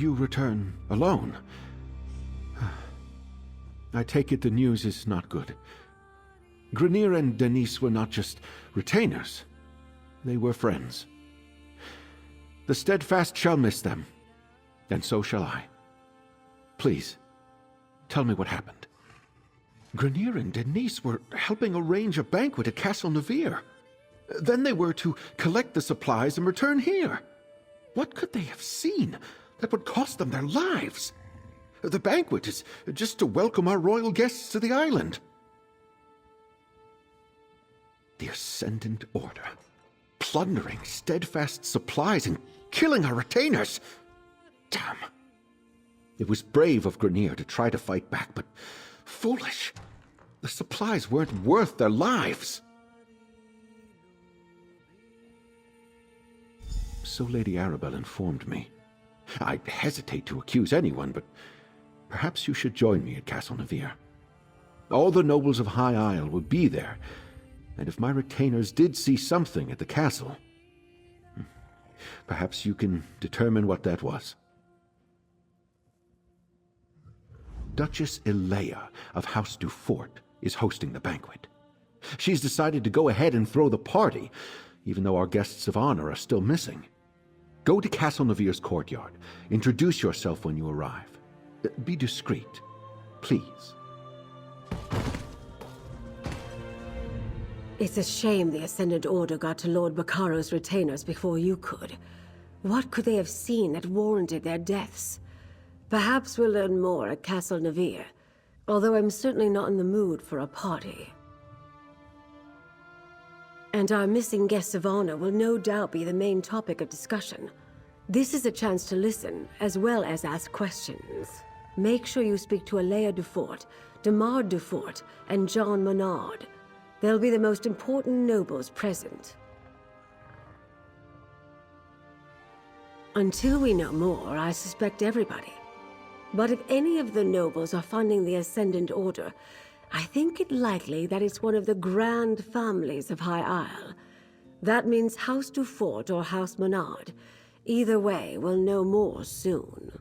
you return alone. I take it the news is not good. Grenier and Denise were not just retainers. They were friends. The Steadfast shall miss them, and so shall I. Please, tell me what happened. Grenier and Denise were helping arrange a banquet at Castle Nevere. Then they were to collect the supplies and return here. What could they have seen that would cost them their lives? The banquet is just to welcome our royal guests to the island. The Ascendant Order, plundering Steadfast supplies and killing our retainers. Damn. It was brave of Grenier to try to fight back, but foolish. The supplies weren't worth their lives. So Lady Arabelle informed me. I hesitate to accuse anyone, but perhaps you should join me at Castle Nevere. All the nobles of High Isle will be there, and if my retainers did see something at the castle, perhaps you can determine what that was. Duchess Elea of House Dufort is hosting the banquet. She's decided to go ahead and throw the party, even though our guests of honor are still missing. Go to Castle Nevere's courtyard. Introduce yourself when you arrive. Be discreet, please. It's a shame the Ascendant Order got to Lord Baccaro's retainers before you could. What could they have seen that warranted their deaths? Perhaps we'll learn more at Castle Nevere, although I'm certainly not in the mood for a party. And our missing guests of honor will no doubt be the main topic of discussion. This is a chance to listen, as well as ask questions. Make sure you speak to Elea Dufort, Demar Dufort, and John Menard. They'll be the most important nobles present. Until we know more, I suspect everybody. But if any of the nobles are funding the Ascendant Order, I think it likely that it's one of the grand families of High Isle. That means House Dufort or House Menard. Either way, we'll know more soon.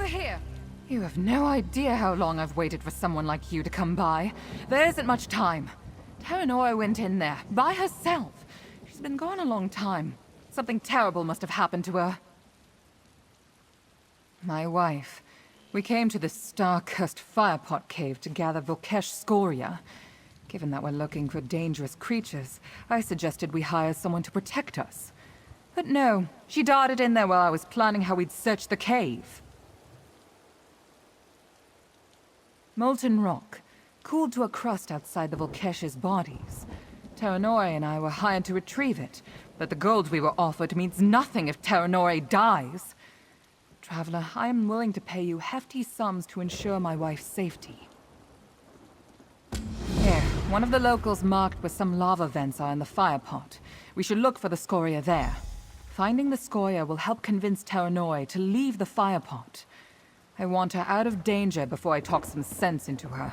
Here! You have no idea how long I've waited for someone like you to come by. There isn't much time. Terranora went in there, by herself. She's been gone a long time. Something terrible must have happened to her. My wife. We came to this star-cursed firepot cave to gather Vokesh scoria. Given that we're looking for dangerous creatures, I suggested we hire someone to protect us. But no, she darted in there while I was planning how we'd search the cave. Molten rock, cooled to a crust outside the Volkesh's bodies. Terranori and I were hired to retrieve it, but the gold we were offered means nothing if Terranori dies. Traveler, I am willing to pay you hefty sums to ensure my wife's safety. Here, one of the locals marked where some lava vents are in the firepot. We should look for the scoria there. Finding the scoria will help convince Terranori to leave the firepot. I want her out of danger before I talk some sense into her.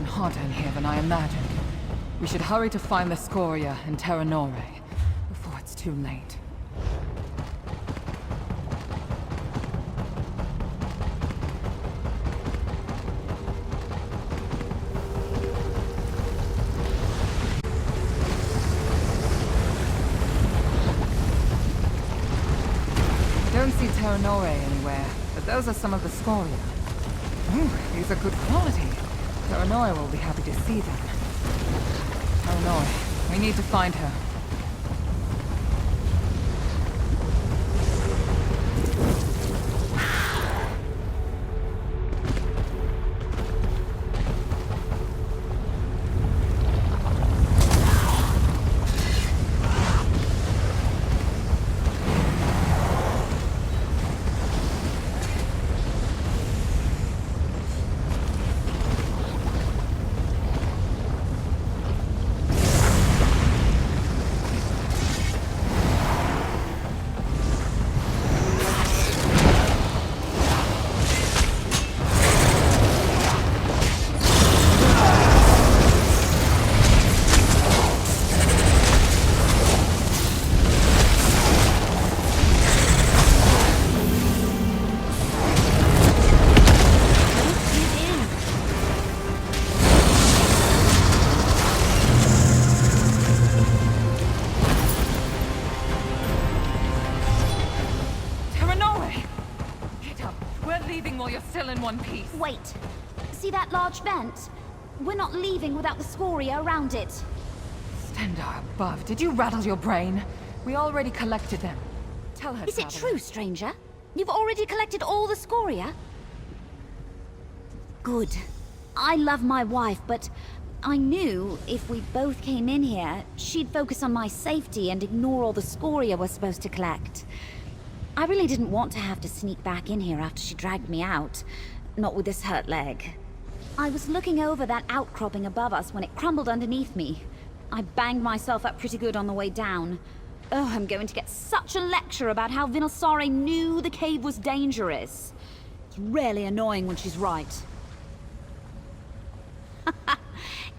Hotter in here than I imagined. We should hurry to find the scoria and Terranori before it's too late. Don't see Terranori anywhere, but those are some of the scoria. Ooh, these are good quality. Terranori will be happy to see them. Terranori, we need to find her. Wait. See that large vent? We're not leaving without the scoria around it. Stendar above, did you rattle your brain? We already collected them. Tell her, Is it Traveler. true, stranger? You've already collected all the scoria? Good. I love my wife, but I knew if we both came in here, she'd focus on my safety and ignore all the scoria we're supposed to collect. I really didn't want to have to sneak back in here after she dragged me out. Not with this hurt leg. I was looking over that outcropping above us when it crumbled underneath me. I banged myself up pretty good on the way down. Oh, I'm going to get such a lecture about how Vinalsare knew the cave was dangerous. It's really annoying when she's right.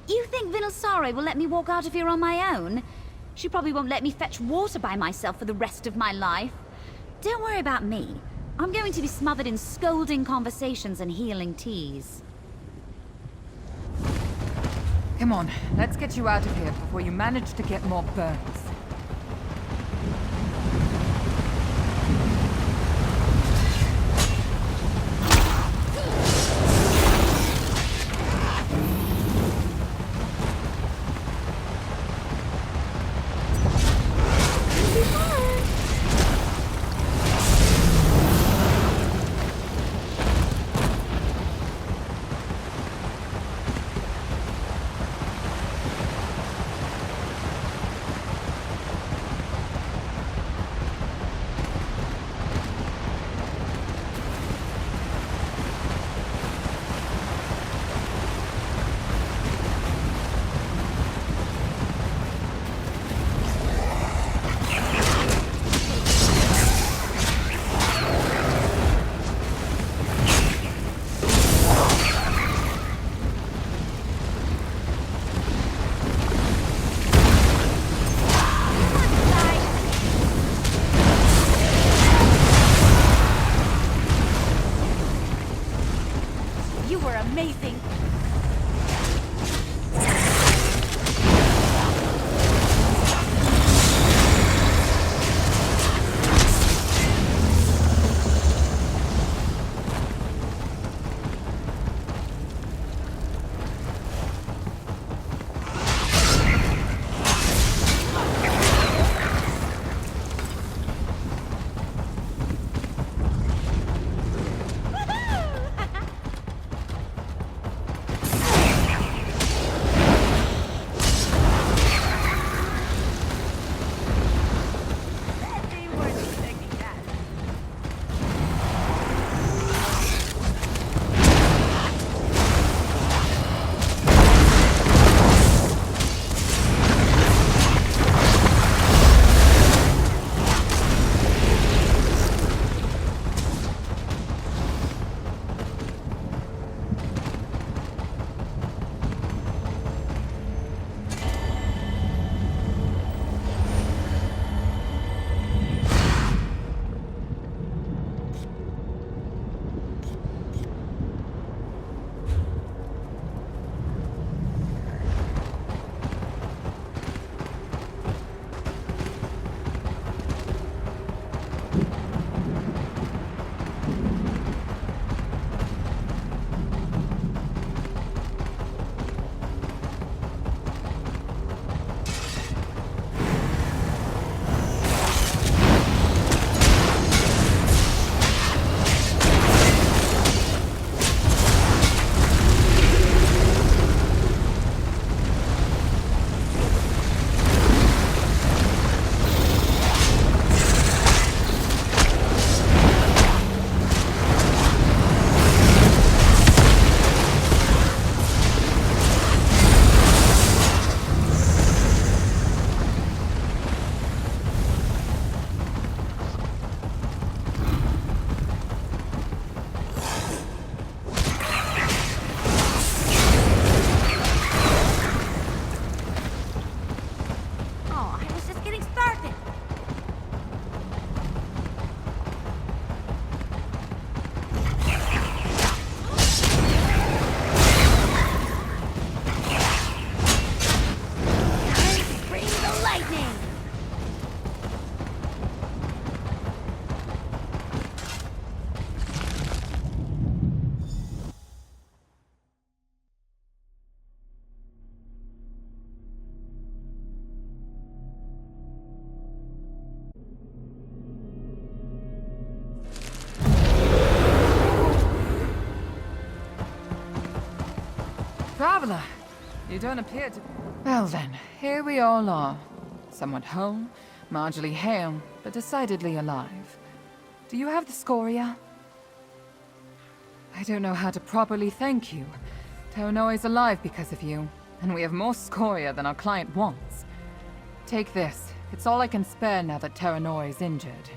You think Vinalsare will let me walk out of here on my own? She probably won't let me fetch water by myself for the rest of my life. Don't worry about me. I'm going to be smothered in scolding conversations and healing teas. Come on, let's get you out of here before you manage to get more burns. traveler. You don't appear to... Well then, here we all are. Somewhat whole, marginally hale, but decidedly alive. Do you have the scoria? I don't know how to properly thank you. Terranoi's alive because of you, and we have more scoria than our client wants. Take this. It's all I can spare now that Terranoi is injured.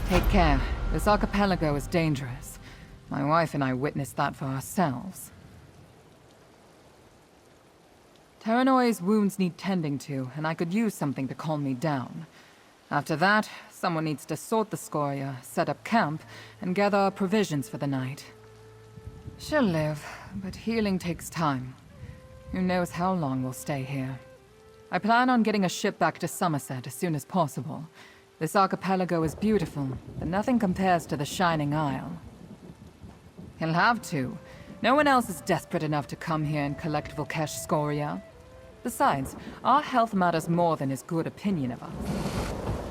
Take care. This archipelago is dangerous. My wife and I witnessed that for ourselves. Terranoi's wounds need tending to, and I could use something to calm me down. After that, someone needs to sort the scoria, set up camp, and gather our provisions for the night. She'll live, but healing takes time. Who knows how long we'll stay here. I plan on getting a ship back to Somerset as soon as possible. This archipelago is beautiful, but nothing compares to the Shining Isle. He'll have to. No one else is desperate enough to come here and collect Volkesh scoria. Besides, our health matters more than his good opinion of us.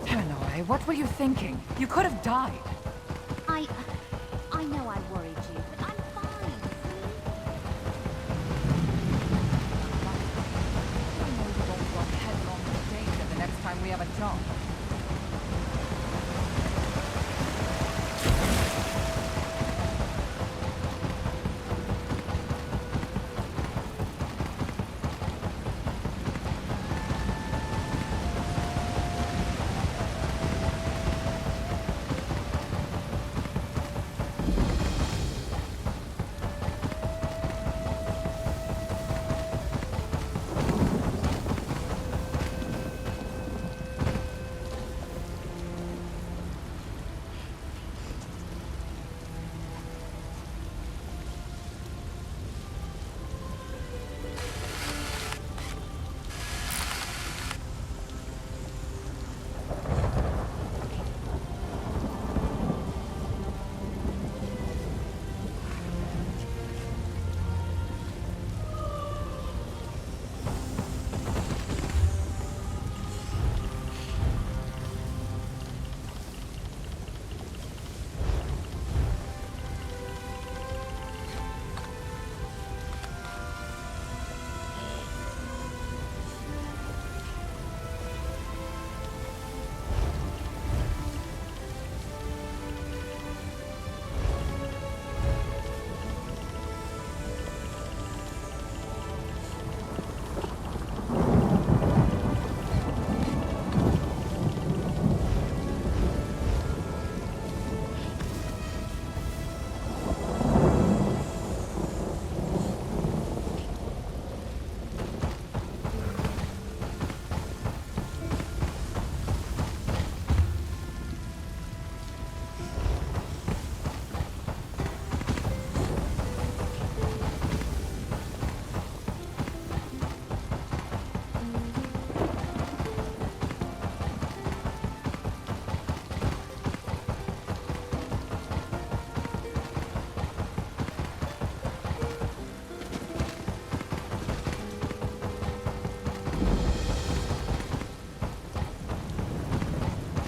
Terranoi, what were you thinking? You could have died. I know I worried you, but I'm fine. I know you won't run headlong into danger the next time we have a job.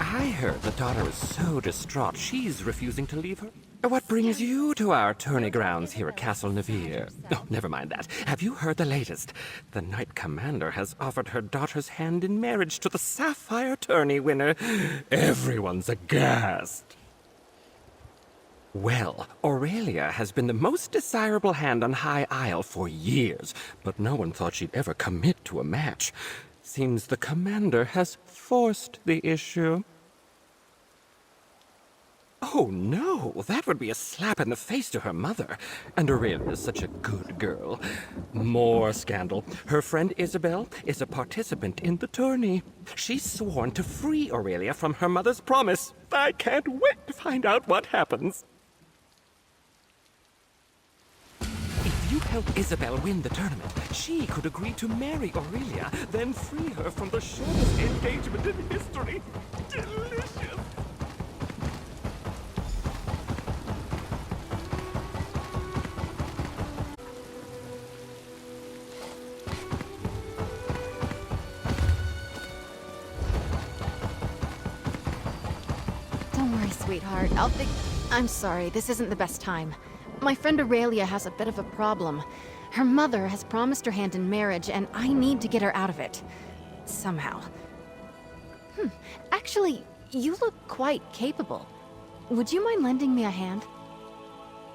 I heard the daughter is so distraught she's refusing to leave her. What brings you to our tourney grounds here at Castle Navir? Oh, never mind that. Have you heard the latest? The Knight Commander has offered her daughter's hand in marriage to the Sapphire tourney winner. Everyone's aghast. Well, Aurelia has been the most desirable hand on High Isle for years, but no one thought she'd ever commit to a match. Seems the Commander has forced the issue. Oh no, that would be a slap in the face to her mother. And Aurelia is such a good girl. More scandal. Her friend Isabel is a participant in the tourney. She's sworn to free Aurelia from her mother's promise. I can't wait to find out what happens. If you help Isabel win the tournament, she could agree to marry Aurelia, then free her from the shortest engagement in history. Delicious! Don't worry, sweetheart. I'm sorry, this isn't the best time. My friend Aurelia has a bit of a problem. Her mother has promised her hand in marriage, and I need to get her out of it. Somehow. Actually, you look quite capable. Would you mind lending me a hand?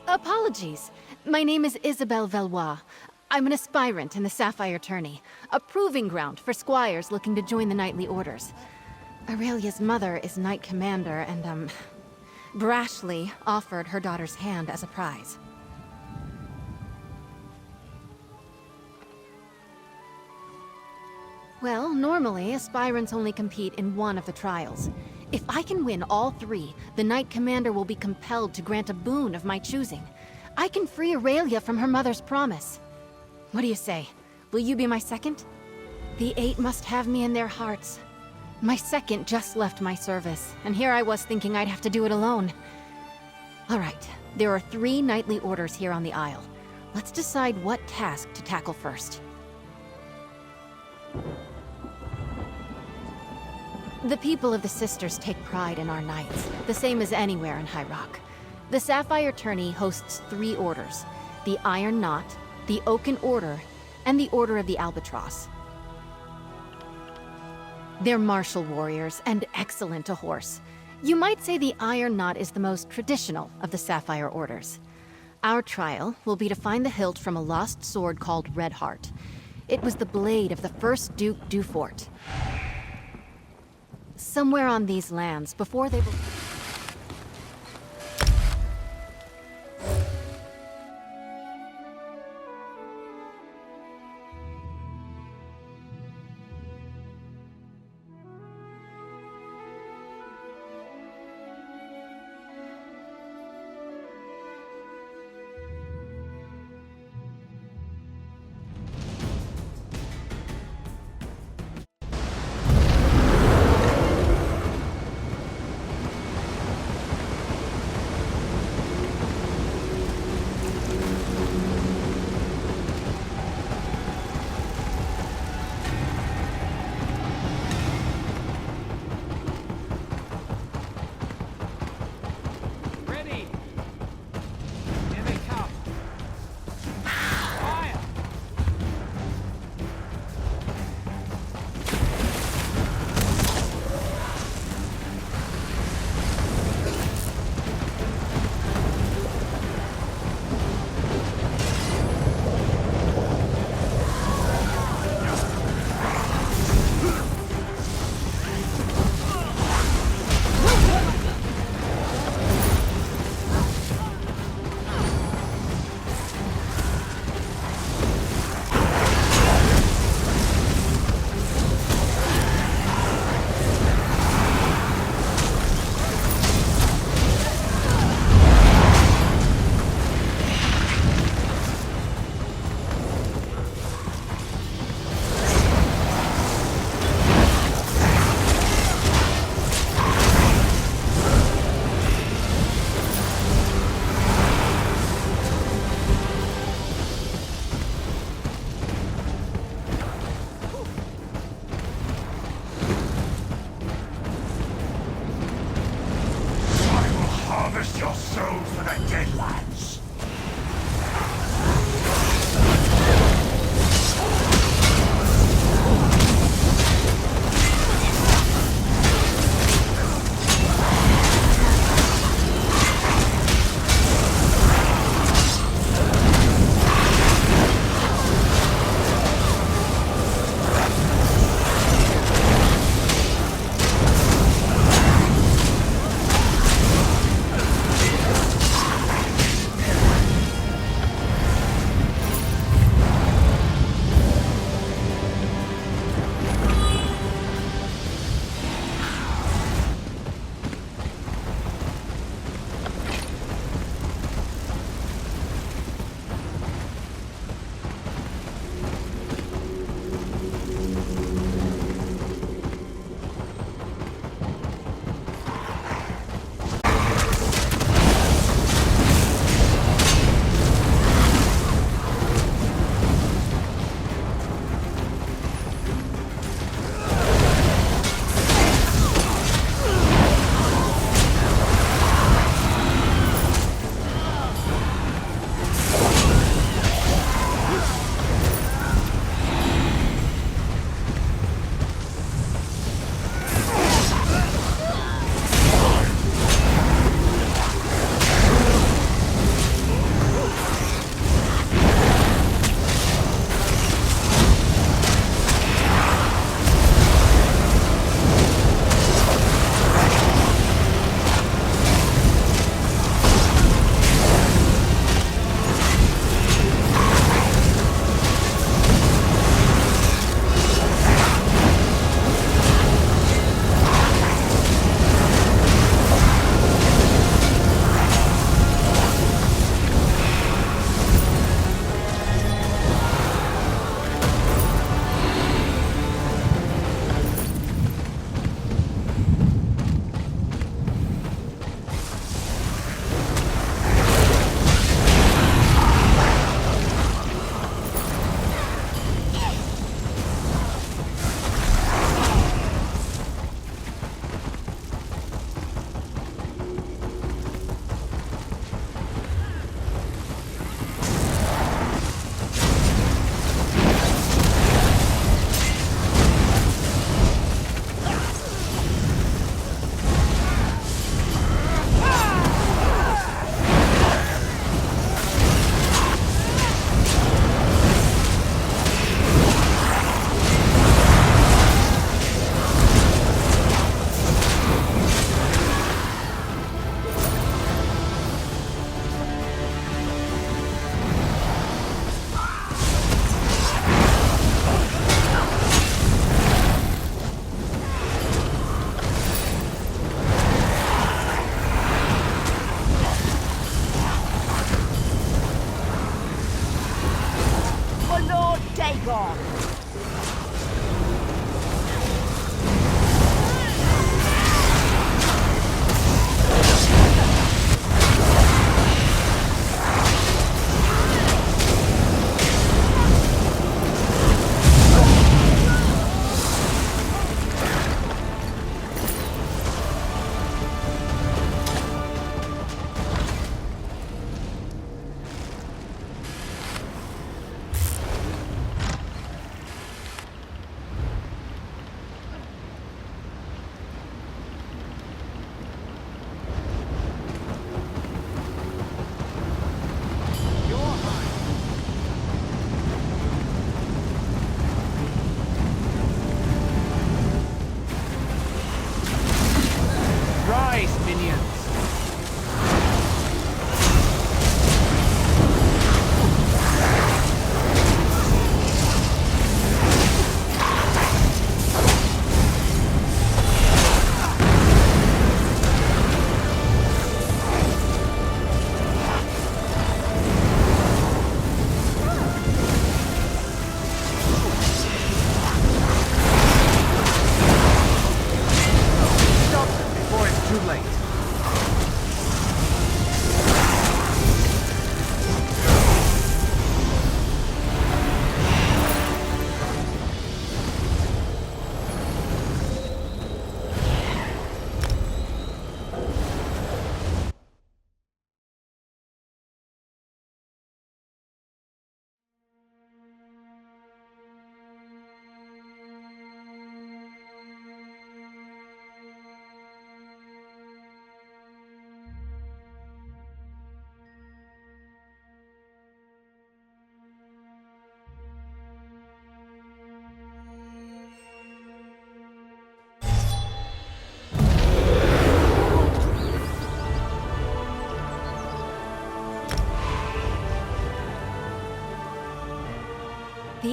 Apologies. My name is Isabelle Valois. I'm an aspirant in the Sapphire Tourney, a proving ground for squires looking to join the knightly orders. Aurelia's mother is Knight Commander, and, brashly offered her daughter's hand as a prize. Well, normally, aspirants only compete in one of the trials. If I can win all three, the Knight Commander will be compelled to grant a boon of my choosing. I can free Aurelia from her mother's promise. What do you say? Will you be my second? The Eight must have me in their hearts. My second just left my service, and here I was thinking I'd have to do it alone. All right, there are 3 knightly orders here on the Isle. Let's decide what task to tackle first. The people of the Sisters take pride in our knights, the same as anywhere in High Rock. The Sapphire Tourney hosts 3 orders: the Iron Knot, the Oaken Order, and the Order of the Albatross. They're martial warriors and excellent to horse. You might say the Iron Knot is the most traditional of the Sapphire Orders. Our trial will be to find the hilt from a lost sword called Red Heart. It was the blade of the first Duke Dufort. Somewhere on these lands, before they were...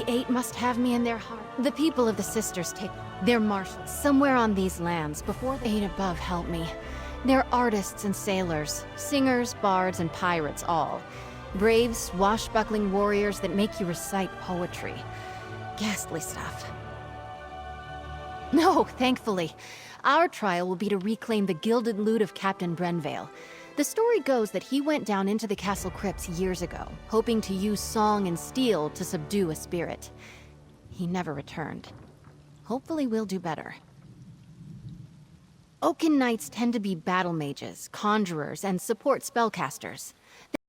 The Eight must have me in their heart. The people of the Sisters take... They're marshals somewhere on these lands before the Eight above help me. They're artists and sailors, singers, bards, and pirates all. Brave, swashbuckling warriors that make you recite poetry. Ghastly stuff. No, thankfully. Our trial will be to reclaim the gilded loot of Captain Brenvale. The story goes that he went down into the castle crypts years ago, hoping to use song and steel to subdue a spirit. He never returned. Hopefully we'll do better. Oaken Knights tend to be battle mages, conjurers, and support spellcasters.